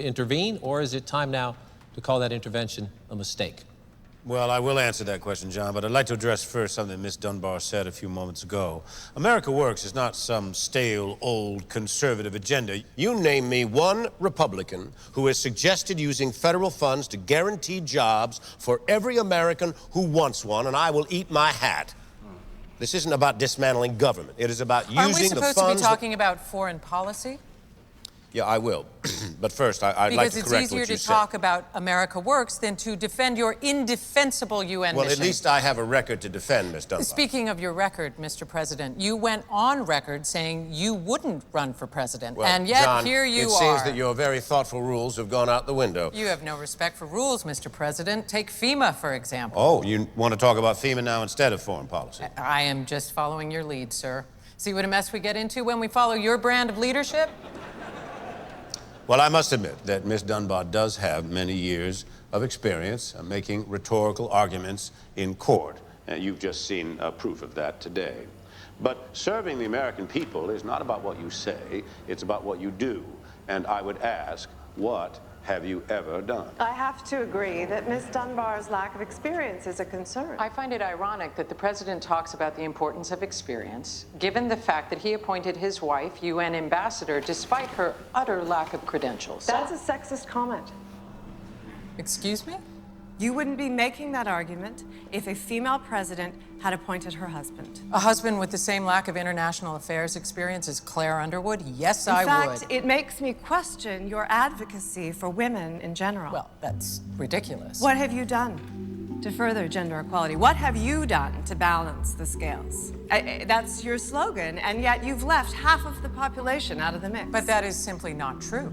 intervene, or is it time now to call that intervention a mistake? Well, I will answer that question, John, but I'd like to address first something Ms. Dunbar said a few moments ago. America Works is not some stale, old, conservative agenda. You name me one Republican who has suggested using federal funds to guarantee jobs for every American who wants one, and I will eat my hat. This isn't about dismantling government. It is about using the funds... Aren't we supposed to be talking about foreign policy? Yeah, I will. But first, I'd like to correct what you said. Because it's easier to talk about America Works than to defend your indefensible UN mission. Well, at least I have a record to defend, Ms. Dunbar. Speaking of your record, Mr. President, you went on record saying you wouldn't run for president. Well, and yet, John, here you are. it seems that your very thoughtful rules have gone out the window. You have no respect for rules, Mr. President. Take FEMA, for example. Oh, you want to talk about FEMA now instead of foreign policy? I am just following your lead, sir. See what a mess we get into when we follow your brand of leadership? Well, I must admit that Ms. Dunbar does have many years of experience making rhetorical arguments in court. You've just seen proof of that today. But serving the American people is not about what you say, it's about what you do. And I would ask, what have you ever done? I have to agree that Ms. Dunbar's lack of experience is a concern. I find it ironic that the president talks about the importance of experience, given the fact that he appointed his wife UN ambassador despite her utter lack of credentials. That's a sexist comment. Excuse me? You wouldn't be making that argument if a female president had appointed her husband. A husband with the same lack of international affairs experience as Claire Underwood? Yes, I would. In fact, it makes me question your advocacy for women in general. Well, that's ridiculous. What have you done to further gender equality? What have you done to balance the scales? That's your slogan, and yet you've left half of the population out of the mix. But that is simply not true.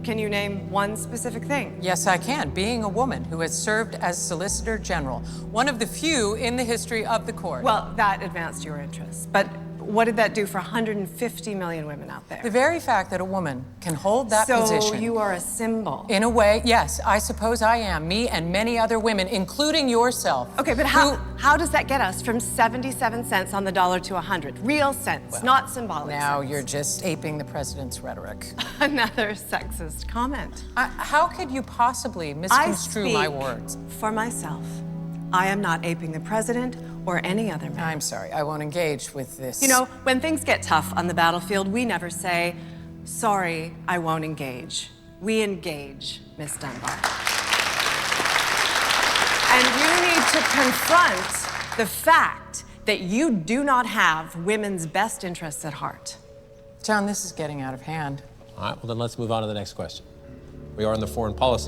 Can you name one specific thing? Yes, I can. Being a woman who has served as Solicitor General, one of the few in the history of the court. Well, that advanced your interests, but what did that do for 150 million women out there? The very fact that a woman can hold that position... So you are a symbol. In a way, yes, I suppose I am. Me and many other women, including yourself. Okay, but how does that get us from 77 cents on the dollar to 100? Real cents, well, not symbolic now cents. You're just aping the president's rhetoric. Another sexist comment. How could you possibly misconstrue my words? For myself. I am not aping the president or any other man. I'm sorry, I won't engage with this. You know, when things get tough on the battlefield, we never say, sorry, I won't engage. We engage, Ms. Dunbar. And you need to confront the fact that you do not have women's best interests at heart. John, this is getting out of hand. All right, well, then let's move on to the next question. We are in the foreign policy